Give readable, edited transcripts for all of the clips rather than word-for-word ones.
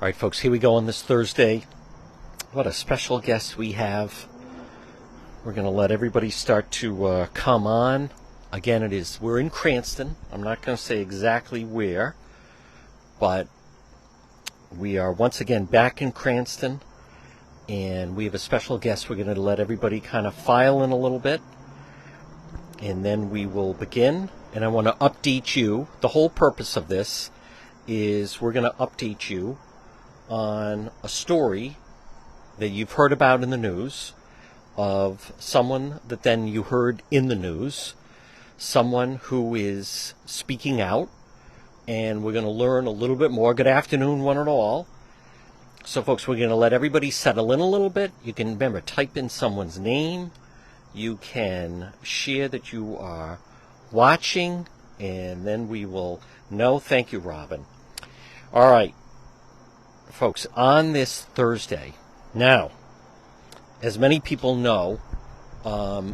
All right, folks, here we go on this Thursday. What a special guest we have. We're going to let everybody start to come on. Again, we're in Cranston. I'm not going to say exactly where, but we are once again back in Cranston, and we have a special guest. We're going to let everybody kind of file in a little bit, and then we will begin. And I want to update you. The whole purpose of this is we're going to update you on a story that you've heard about in the news of someone that then you heard in the news, someone who is speaking out, and we're going to learn a little bit more. Good afternoon, one and all. So, folks, we're going to let everybody settle in a little bit. You can, remember, type in someone's name. You can share that you are watching, and then we will know. Thank you, Robin. All right, folks, on this Thursday, now, as many people know,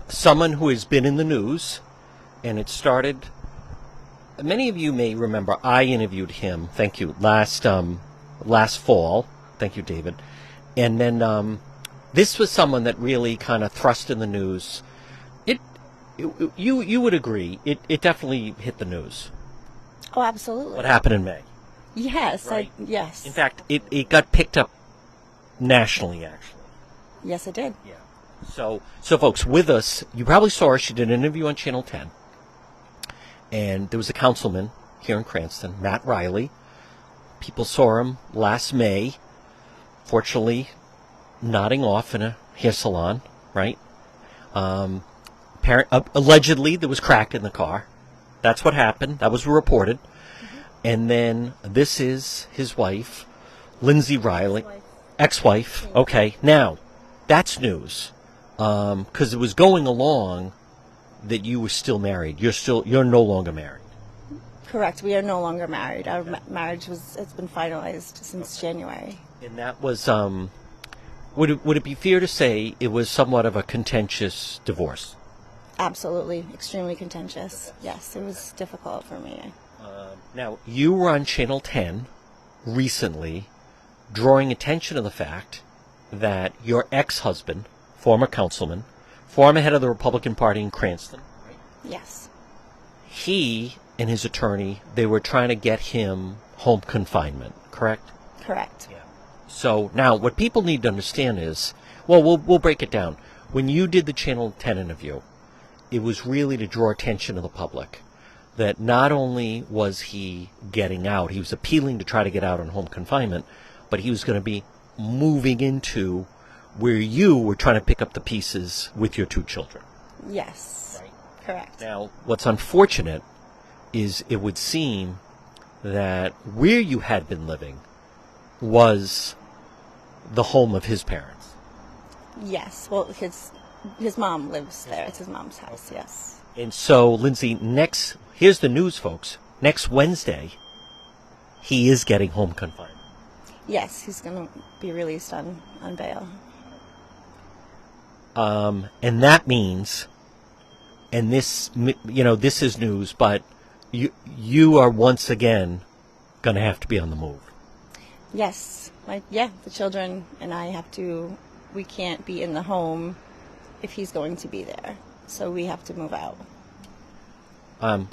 someone who has been in the news, and it started, many of you may remember I interviewed him, thank you, last fall. Thank you, David. And then this was someone that really kind of thrust in the news. You would agree, it definitely hit the news. Oh, absolutely. What happened in May? Yes, right? Yes. In fact, it got picked up nationally, actually. Yes, it did. Yeah. So folks, with us, you probably saw her. She did an interview on Channel 10. And there was a councilman here in Cranston, Matt Reilly. People saw him last May, fortunately, nodding off in a hair salon, right? Allegedly, there was crack in the car. That's what happened. That was reported. And then this is his wife, Lindsay Reilly, ex-wife. Okay, now that's news because it was going along that you were still married. You're no longer married. Correct. We are no longer married. Our marriage it's been finalized since January. And that was would it be fair to say it was somewhat of a contentious divorce? Absolutely, extremely contentious. Yes, it was difficult for me. Now, you were on Channel 10 recently drawing attention to the fact that your ex-husband, former councilman, former head of the Republican Party in Cranston, right? Yes. He and his attorney, they were trying to get him home confinement, correct? Correct. Yeah. So now what people need to understand is, well, we'll break it down. When you did the Channel 10 interview, it was really to draw attention to the public that not only was he getting out, he was appealing to try to get out on home confinement, but he was going to be moving into where you were trying to pick up the pieces with your two children. Yes. Right. Correct. Now, what's unfortunate is it would seem that where you had been living was the home of his parents. Yes. Well, his mom lives there. It's his mom's house. Yes. And so, Lindsay, here's the news, folks. Next Wednesday, he is getting home confinement. Yes, he's going to be released on bail. And that means, and this, this is news, but you are once again going to have to be on the move. Yes. The children and I we can't be in the home if he's going to be there. So we have to move out.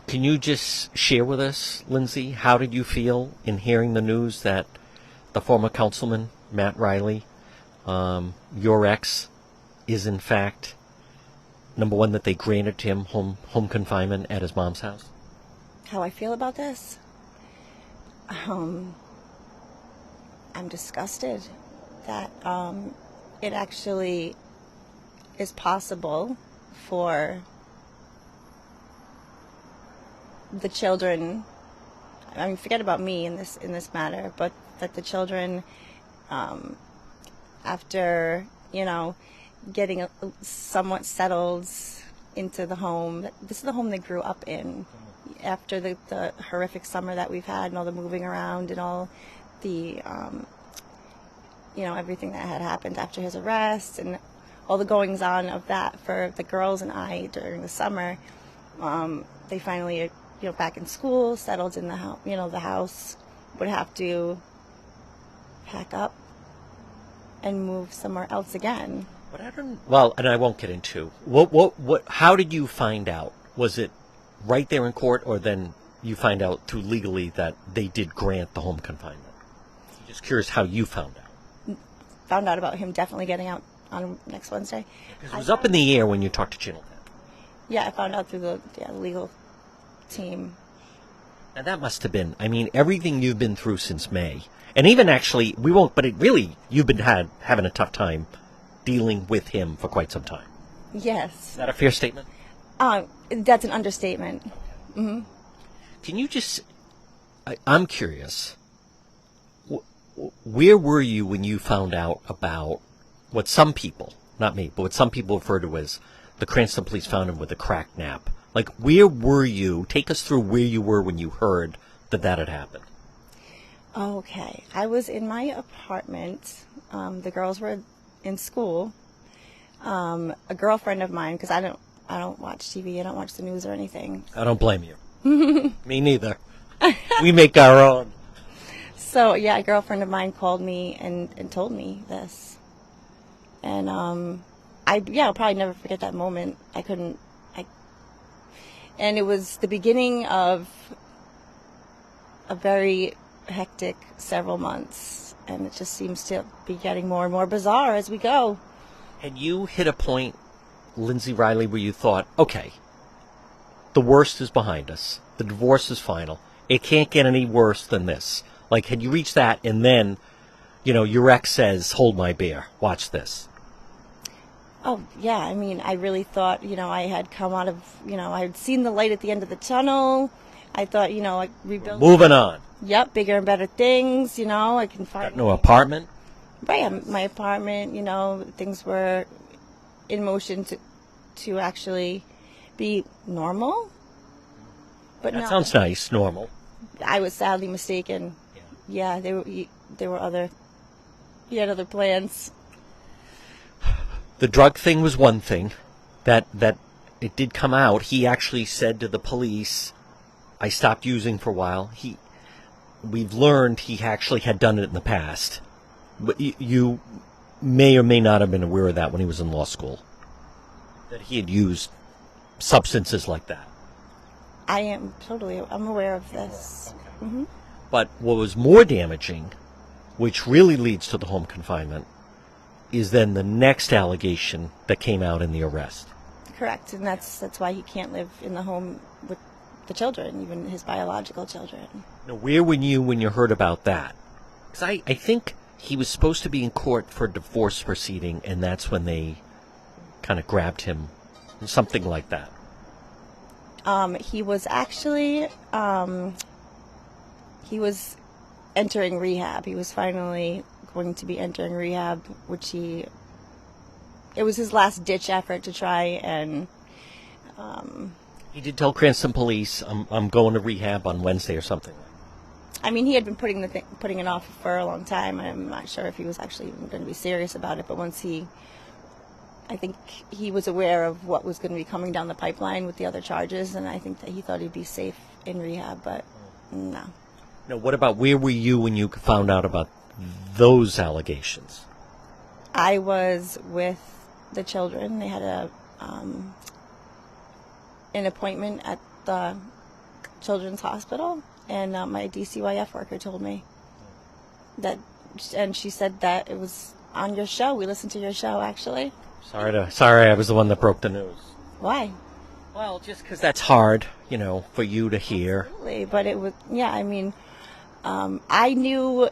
Can you just share with us, Lindsay, how did you feel in hearing the news that the former councilman, Matt Reilly, your ex, is in fact, number one, that they granted him home confinement at his mom's house? How I feel about this? I'm disgusted that it actually is possible for the children, I mean, forget about me in this matter, but that the children, after, getting somewhat settled into the home, this is the home they grew up in, after the horrific summer that we've had and all the moving around and all the, everything that had happened after his arrest and all the goings on of that for the girls and I during the summer. They finally, back in school, settled in the house, the house would have to pack up and move somewhere else again. But I don't. Well, and I won't get into what. How did you find out? Was it right there in court, or then you find out through legally that they did grant the home confinement? Just curious how you found out. Found out about him definitely getting out on next Wednesday. Because it was up in the air when you talked to Channel 10. Yeah, I found out through the legal team. And that must have been, I mean, everything you've been through since May. And even actually, we won't, but it really, you've been having a tough time dealing with him for quite some time. Yes. Is that a fair statement? That's an understatement. Mm-hmm. Can you just, I'm curious, where were you when you found out about what some people, not me, but what some people refer to as the Cranston police found him with a crack nap? Like, where were you? Take us through where you were when you heard that had happened. Okay. I was in my apartment. The girls were in school. A girlfriend of mine, because I don't watch TV, I don't watch the news or anything. I don't blame you. Me neither. We make our own. So, yeah, a girlfriend of mine called me and told me this. And, I'll probably never forget that moment. And it was the beginning of a very hectic several months. And it just seems to be getting more and more bizarre as we go. Had you hit a point, Lindsay Reilly, where you thought, okay, the worst is behind us. The divorce is final. It can't get any worse than this. Like, had you reached that and then, your ex says, hold my beer, watch this? Oh, yeah. I mean, I really thought, I had come out of, I had seen the light at the end of the tunnel. I thought, like rebuild. Moving on. Yep, bigger and better things, I can find. Got no apartment? Right, my apartment, things were in motion to actually be normal. But that no, sounds nice, normal. I was sadly mistaken. Yeah, there were other, he had other plans. The drug thing was one thing that it did come out. He actually said to the police, I stopped using for a while. We've learned he actually had done it in the past. But you may or may not have been aware of that when he was in law school, that he had used substances like that. I'm aware of this. Okay. Mm-hmm. But what was more damaging, which really leads to the home confinement, is then the next allegation that came out in the arrest. Correct, and that's why he can't live in the home with the children, even his biological children. Now, where were you when you heard about that? Because I think he was supposed to be in court for a divorce proceeding, and that's when they kind of grabbed him, something like that. He was actually, he was entering rehab. He was finally going to be entering rehab, it was his last ditch effort to try and, He did tell Cranston police, I'm going to rehab on Wednesday or something. I mean, he had been putting it off for a long time. I'm not sure if he was actually even going to be serious about it, but I think he was aware of what was going to be coming down the pipeline with the other charges, and I think that he thought he'd be safe in rehab, but no. Now, what about, where were you when you found out about those allegations? I was with the children. They had an appointment at the children's hospital, and my DCYF worker told me that, and she said that it was on your show. We listened to your show, actually. Sorry, I was the one that broke the news. Why? Well, just because that's hard, for you to hear. Absolutely, but it was, yeah, I mean, I knew,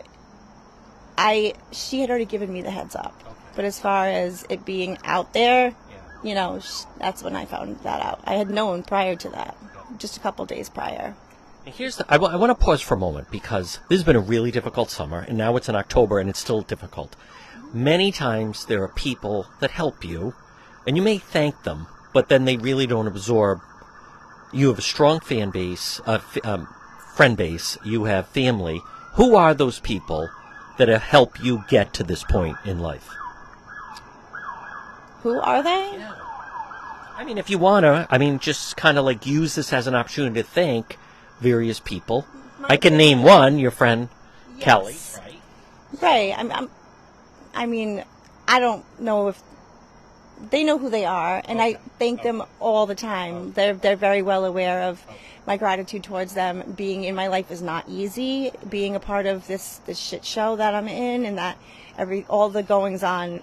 she had already given me the heads up. Okay. But as far as it being out there, that's when I found that out. I had known prior to that, just a couple days prior. And I want to pause for a moment, because this has been a really difficult summer, and now it's in October and it's still difficult. Many times there are people that help you, and you may thank them, but then they really don't absorb. You have a strong fan base, friend base, you have family. Who are those people that have helped you get to this point in life? Who are they? Yeah. I mean, if you want to, just kind of like use this as an opportunity to thank various people. I can name one, your friend, yes. Kelly, right? Right. I mean, I don't know if they know who they are, and I thank them all the time. They're very well aware of my gratitude towards them. Being in my life is not easy. Being a part of this shit show that I'm in, and that all the goings on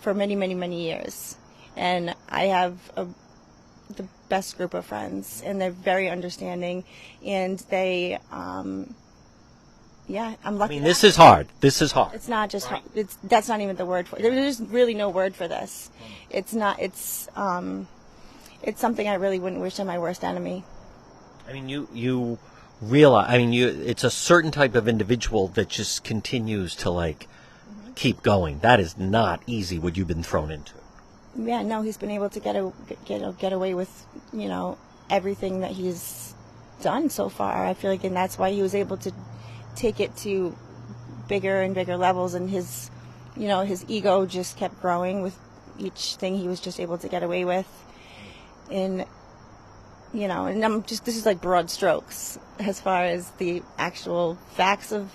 for many, many, many years. And I have the best group of friends, and they're very understanding, and they, yeah, I'm lucky. I mean, this is hard. This is hard. It's not just hard. That's not even the word for it. There's really no word for this. It's not. It's something I really wouldn't wish on my worst enemy. I mean, you realize. I mean, it's a certain type of individual that just continues to like keep going. That is not easy. What you've been thrown into. Yeah, no, he's been able to get away with, everything that he's done so far. I feel like, and that's why he was able to take it to bigger and bigger levels, and his ego just kept growing with each thing he was just able to get away with. And this is like broad strokes as far as the actual facts of,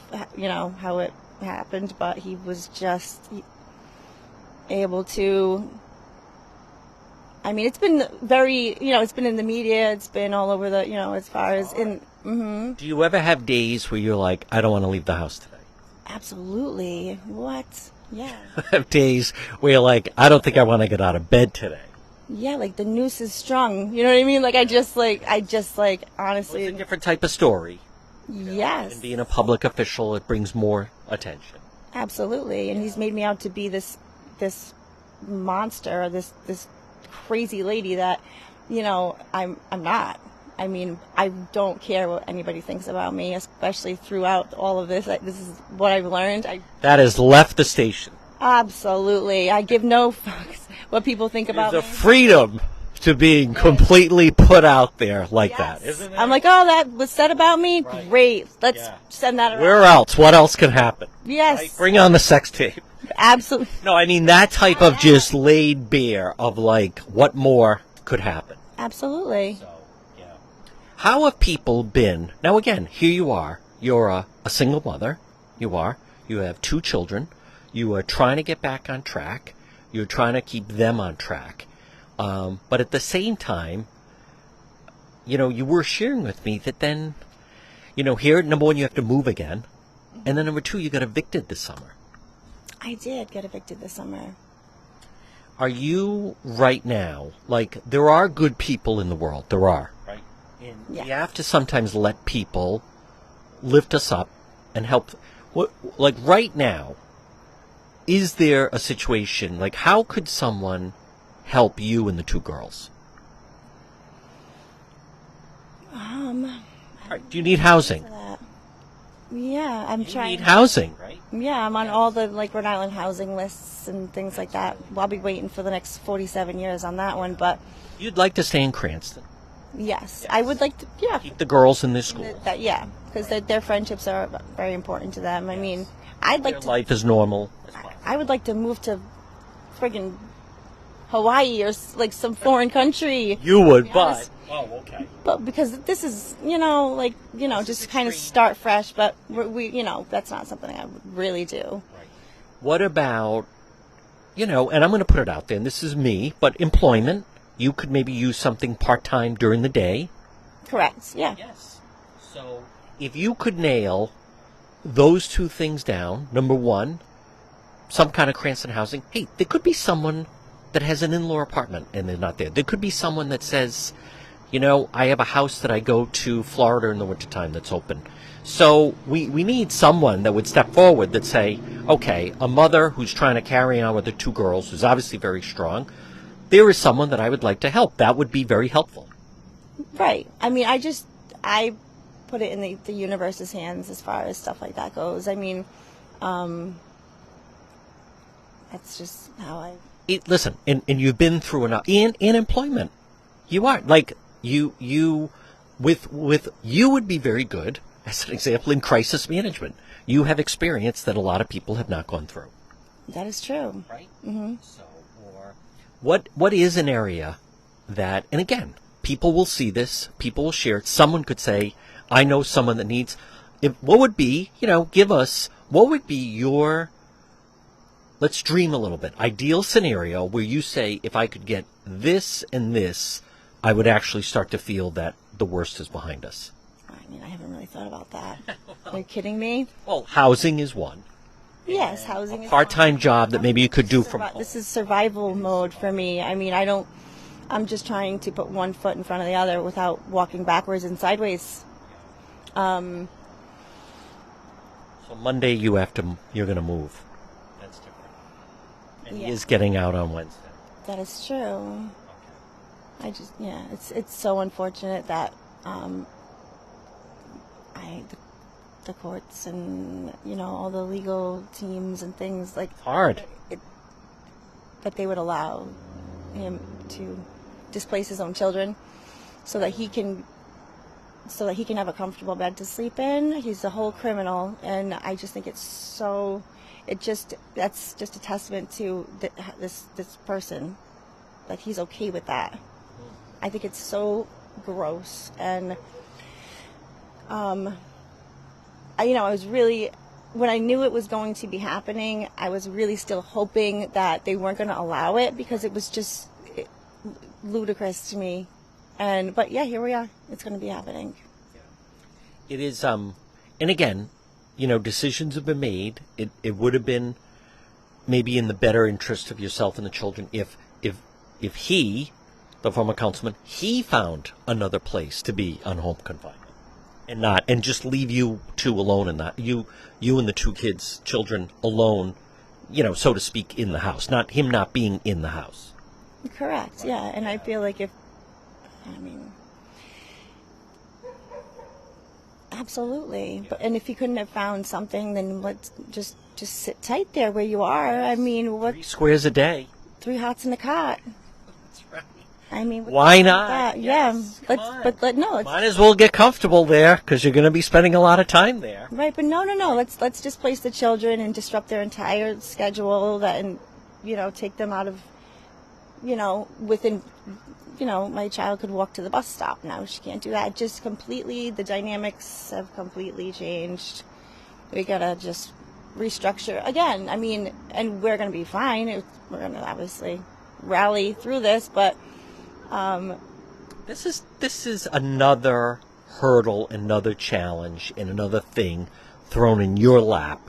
how it happened, but he was just able to. I mean, it's been very, it's been in the media, it's been all over the, as far as in. Mm-hmm. Do you ever have days where you're like, I don't want to leave the house today? Absolutely. What? Yeah. Have days where you're like, I don't think I want to get out of bed today. Yeah, like the noose is strung. You know what I mean? Like I just honestly. It's a different type of story. Yes. And being a public official, it brings more attention. Absolutely, and he's made me out to be this monster, this crazy lady that, I'm not. I mean, I don't care what anybody thinks about me, especially throughout all of this. This is what I've learned. That has left the station. Absolutely. I give no fucks what people think about me. There's a freedom to being completely put out there like that, isn't it? I'm like, oh, that was said about me? Right. Great. Let's send that around. Where else? What else can happen? Yes. Right? Bring on the sex tape. Absolutely. No, I mean that type of just laid bare of like, what more could happen? Absolutely. So, yeah. How have people been? Now again, here you are. You're a single mother. You have 2 children. You are trying to get back on track. You're trying to keep them on track. But at the same time, you were sharing with me that then, here, number 1, you have to move again. And then number 2, you got evicted this summer. I did get evicted this summer. Are you right now, like, there are good people in the world. There are. Right. And you have to sometimes let people lift us up and help. Like, right now, is there a situation, like, how could someone help you and the 2 girls? Right. Do you need housing? Yeah, I'm trying. You need housing, right? Yeah, I'm on all the Rhode Island housing lists and things like that. Well, I'll be waiting for the next 47 years on that one, but you'd like to stay in Cranston. Yes, I would like to. Yeah, keep the girls in this school. Because their friendships are very important to them. I mean, I'd like to. Life is normal. I would like to move to friggin' Hawaii or like some foreign country. You would, but okay. But because this is, just kind of start fresh. But we, that's not something I would really do. Right. What about, and I'm going to put it out there, and this is me, but employment. You could maybe use something part-time during the day. Correct. Yeah. Yes. So if you could nail those 2 things down, number 1, some kind of Cranston housing. Hey, there could be someone that has an in-law apartment and they're not there. There could be someone that says, I have a house that I go to Florida in the wintertime that's open. So we need someone that would step forward that say, okay, a mother who's trying to carry on with her 2 girls, who's obviously very strong, there is someone that I would like to help. That would be very helpful. Right. I mean, I put it in the universe's hands as far as stuff like that goes. I mean, that's just how I... Listen, and you've been through enough. In employment, you are. Like, you would be very good, as an example, in crisis management. You have experience that a lot of people have not gone through. That is true. Right? Mm-hmm. So, what is an area that, and again, people will see this, people will share it. Someone could say, I know someone that needs, what would be, give us, what would be your, let's dream a little bit, ideal scenario where you say, if I could get this and this, I would actually start to feel that the worst is behind us. I mean, I haven't really thought about that. Are you kidding me? Well, housing is one. Yes, housing is Part-time one. job that maybe you could do from home. This is survival mode for me. I mean, I'm just trying to put one foot in front of the other without walking backwards and sideways. So Monday you're going to move. That's different. And he is getting out on Wednesday. That is true. It's so unfortunate that the courts and all the legal teams and things like hard that they would allow him to displace his own children so that he can have a comfortable bed to sleep in. He's a whole criminal, and I just think that's just a testament to this person that he's okay with that. I think it's so gross, and I was really, when I knew it was going to be happening, I was really still hoping that they weren't going to allow it, because it was just ludicrous to me. But yeah, here we are. It's going to be happening. It is, and again, decisions have been made. It would have been maybe in the better interest of yourself and the children if he, the former councilman, he found another place to be on home confinement. And just leave you two alone in that. You and the two children alone, so to speak, in the house. Not him not being in the house. Correct, yeah. And I feel like absolutely. And if he couldn't have found something, then let's just sit tight there where you are. I mean, 3 squares a day. 3 hots in the cot. That's right. I mean, why not? Yes, yeah, no. Might as well get comfortable there, because you're going to be spending a lot of time there. Right, but no. Let's displace the children and disrupt their entire schedule. And take them out of, within, my child could walk to the bus stop now. She can't do that. Just completely, the dynamics have completely changed. We gotta just restructure again. I mean, and we're gonna be fine. We're gonna obviously rally through this, but. This is another hurdle, another challenge, and another thing thrown in your lap.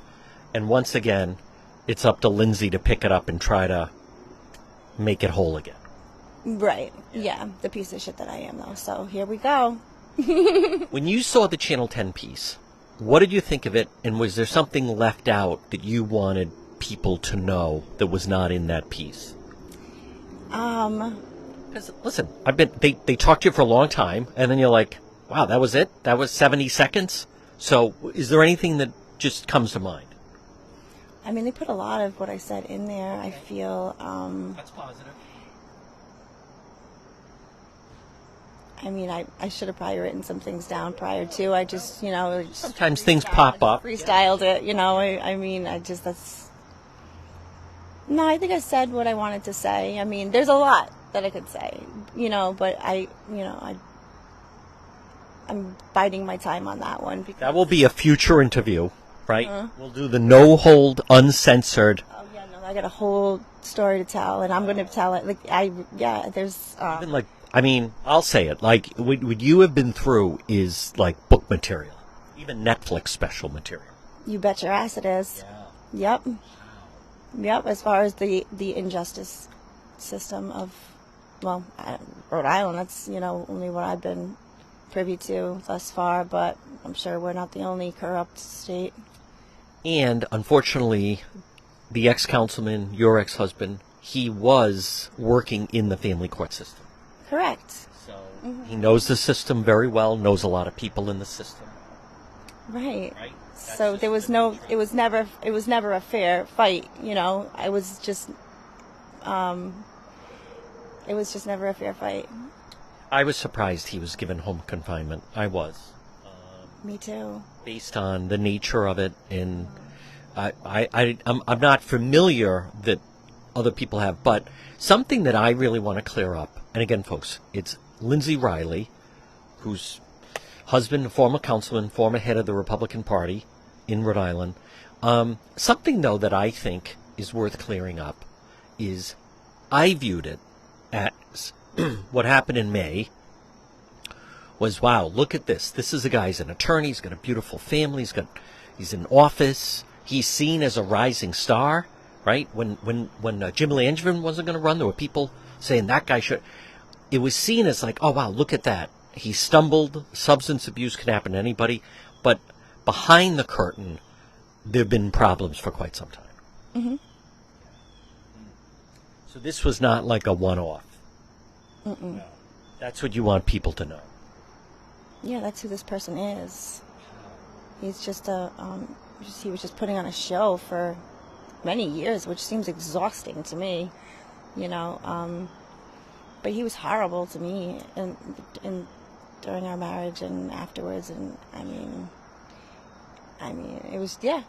And once again, it's up to Lindsay to pick it up and try to make it whole again. Right. Yeah. The piece of shit that I am, though. So here we go. When you saw the Channel 10 piece, what did you think of it? And was there something left out that you wanted people to know that was not in that piece? Because, listen, they talked to you for a long time, and then you're like, wow, that was it? That was 70 seconds? So is there anything that just comes to mind? I mean, they put a lot of what I said in there. I feel... That's positive. I mean, I should have probably written some things down prior to. I just, sometimes things pop up. Freestyled it, I mean, that's... No, I think I said what I wanted to say. I mean, there's a lot that I could say, but I'm biding my time on that one. Because that will be a future interview, right? We'll do the no-hold, uncensored. Oh, yeah, no, I got a whole story to tell, and I'm going to tell it. There's... Even I'll say it. Like, what you have been through is like book material, even Netflix special material. You bet your ass it is. Yeah. Yep. As far as the injustice system of, Rhode Island, that's, only what I've been privy to thus far, but I'm sure we're not the only corrupt state. And, unfortunately, the ex-councilman, your ex-husband, he was working in the family court system. Correct. So he knows the system very well, knows a lot of people in the system. Right. So it was never a fair fight, it was just never a fair fight. I was surprised he was given home confinement. I was. Me too. Based on the nature of it, and I'm not familiar that other people have, but something that I really want to clear up. And again, folks, it's Lindsay Reilly, who's husband, a former councilman, former head of the Republican Party in Rhode Island. Something, though, that I think is worth clearing up is I viewed it as what happened in May was, wow, look at this. This is a guy, he's an attorney, he's got a beautiful family, he's in office, he's seen as a rising star, right? When Jim Langevin wasn't going to run, there were people saying that guy should. It was seen as like, oh, wow, look at that. He stumbled. Substance abuse can happen to anybody. But behind the curtain, there have been problems for quite some time. Mm-hmm. So this was not like a one-off. Mm-mm. That's what you want people to know. Yeah, that's who this person is. He's just he was just putting on a show for many years, which seems exhausting to me, you know. But he was horrible to me, and during our marriage and afterwards, and I mean, it was, yeah.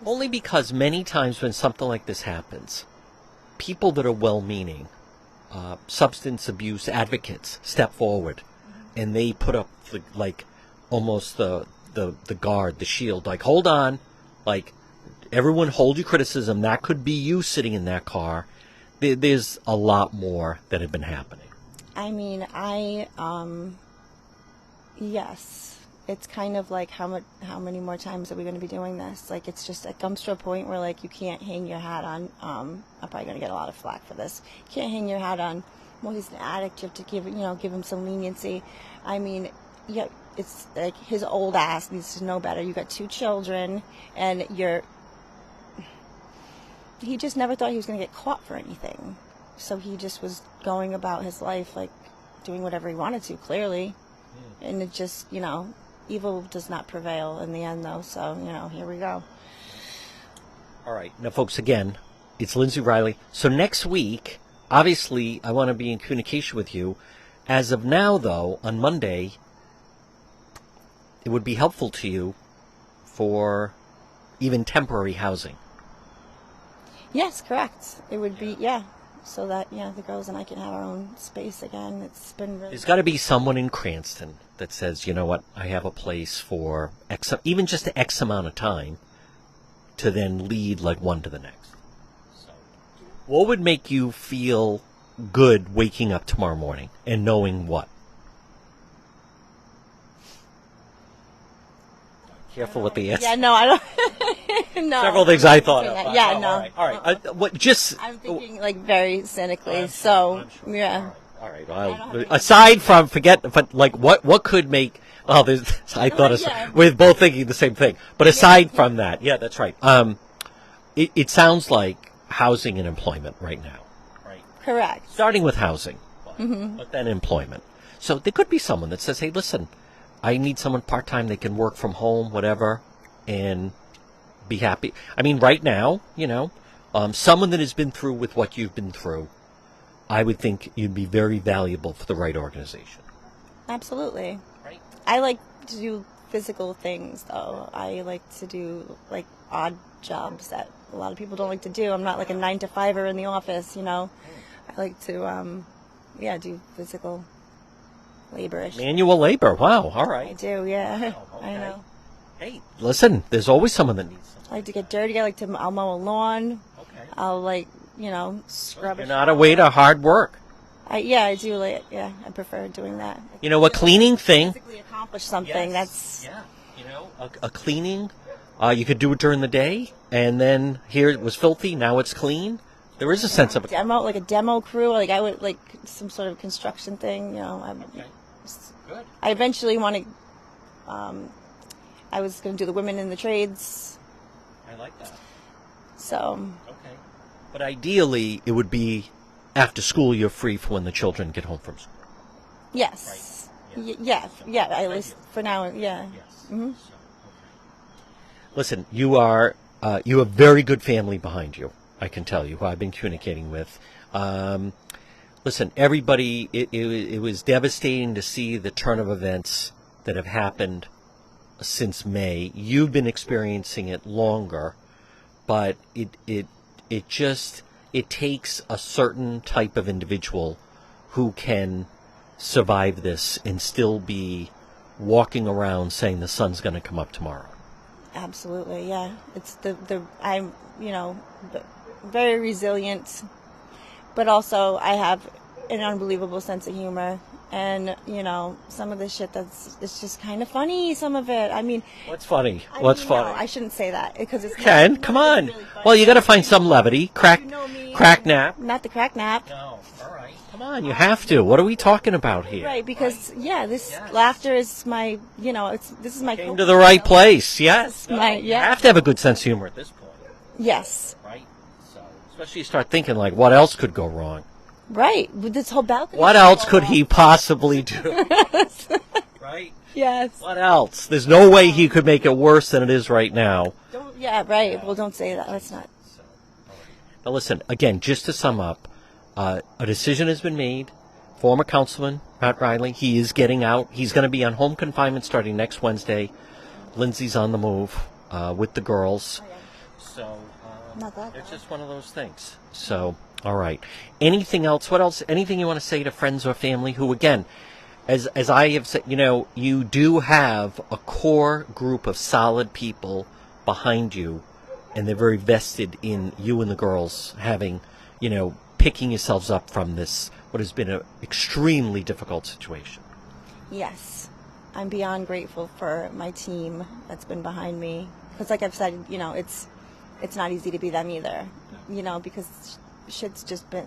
Only because many times when something like this happens, people that are well-meaning, substance abuse advocates step forward, and they put up almost the guard, the shield. Like, hold on, like, everyone hold your criticism. That could be you sitting in that car. There's a lot more that have been happening. I mean, yes. It's kind of like how many more times are we going to be doing this? Like, it comes to a point where, like, you can't hang your hat on, I'm probably going to get a lot of flack for this. You can't hang your hat on, well, he's an addict, you have to give him some leniency. I mean, yeah, it's like his old ass needs to know better. You got 2 children, and he just never thought he was going to get caught for anything. So he just was going about his life, like, doing whatever he wanted to, clearly. And it just, evil does not prevail in the end, though. So, here we go. All right. Now, folks, again, it's Lindsay Reilly. So next week, obviously, I want to be in communication with you. As of now, though, on Monday, it would be helpful to you for even temporary housing. Yes, correct. It would be, yeah. So that, the girls and I can have our own space again. It's been really... There's got to be someone in Cranston that says, you know what, I have a place for even just X amount of time to then lead like one to the next. So, what would make you feel good waking up tomorrow morning and knowing what? Careful with the answer. Yeah, no, I don't... no. Several things I thought of. Yeah, no. All right. I'm thinking, like, very cynically, I'm sure. Yeah. All right. Well, aside from, but like, what could make... Well, I thought we're both thinking the same thing. But aside from that, yeah, that's right. It sounds like housing and employment right now. Right. Correct. Starting with housing, but then employment. So there could be someone that says, hey, listen, I need someone part-time that can work from home, whatever, and be happy. I mean, right now, someone that has been through with what you've been through, I would think you'd be very valuable for the right organization. Absolutely. Right. I like to do physical things, though. I like to do, like, odd jobs that a lot of people don't like to do. I'm not like a 9-to-5er in the office, I like to, do physical labor-ish. Manual labor. Wow. All right. I do, yeah. Oh, okay. I know. Hey, listen, there's always someone that needs something. I like to get dirty. I'll mow a lawn. Okay. I'll scrub You're not away to hard work. I do. I prefer doing that. A cleaning thing. Physically accomplish something. Yes. Yeah. A cleaning. You could do it during the day, and then here it was filthy. Now it's clean. There is a sense of a demo, like a demo crew. Like I would like some sort of construction thing. Okay. Good. I eventually want to. I was going to do the women in the trades. I like that. So. Okay. But ideally, it would be after school. You're free for when the children get home from school. Yes. Right. Yeah. At least for now. Yeah. Yes. Mm-hmm. So, okay. Listen, you have a very good family behind you. I can tell you, who I've been communicating with. Listen, everybody. It was devastating to see the turn of events that have happened since May. You've been experiencing it longer, but it takes a certain type of individual who can survive this and still be walking around saying the sun's going to come up tomorrow. Absolutely, yeah. It's I'm, very resilient, but also I have an unbelievable sense of humor. And, some of the shit it's just kind of funny, some of it. I mean... What's funny? What's funny? No, I shouldn't say that, because it's... Ken, come on. Really, well, you got to find some levity. Crack nap. Not the crack nap. No, all right. Come on, you have to. What are we talking about here? Right, because, this laughter is my, this is my... Came to the right place, yes. You have to have a good sense of humor at this point. Yes. Right? So, especially you start thinking, like, what else could go wrong? Right, with this whole balcony. What else could he possibly do? Right? Yes. What else? There's no way he could make it worse than it is right now. Right. Well, don't say that. Let's not. Now, listen, again, just to sum up, a decision has been made. Former councilman, Matt Reilly, he is getting out. He's going to be on home confinement starting next Wednesday. Lindsay's on the move with the girls. So, it's just one of those things. So... All right. Anything else? What else? Anything you want to say to friends or family who, again, as I have said, you do have a core group of solid people behind you, and they're very vested in you and the girls having, picking yourselves up from this, what has been an extremely difficult situation. Yes. I'm beyond grateful for my team that's been behind me. Because like I've said, it's not easy to be them either, because... shit's just been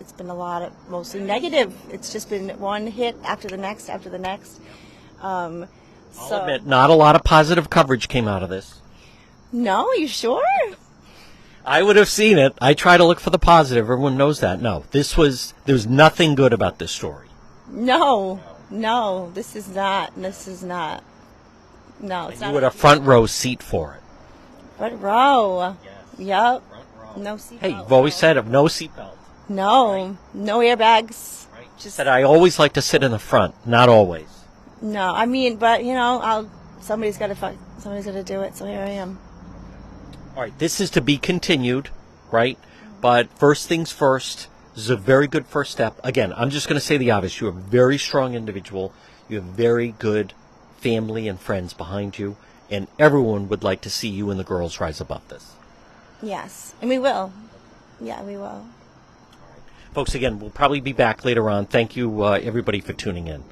it's been a lot of mostly negative. It's just been one hit after the next. I'll admit, not a lot of positive coverage came out of this. No, you sure? I would have seen it. I try to look for the positive. Everyone knows that. No, there was nothing good about this story. No, this is not. No, it's not. You had a front row seat for it. Front row. Yes. Yep. No seatbelt. Hey, you've always said of no seatbelt. No, right. No airbags. Right. Just said I always like to sit in the front, not always. No, I mean, but somebody's got to do it. So here I am. All right, this is to be continued, right? But first things first. This is a very good first step. Again, I'm just going to say the obvious. You're a very strong individual. You have very good family and friends behind you, and everyone would like to see you and the girls rise above this. Yes, and we will. Yeah, we will. All right. Folks, again, we'll probably be back later on. Thank you, everybody, for tuning in.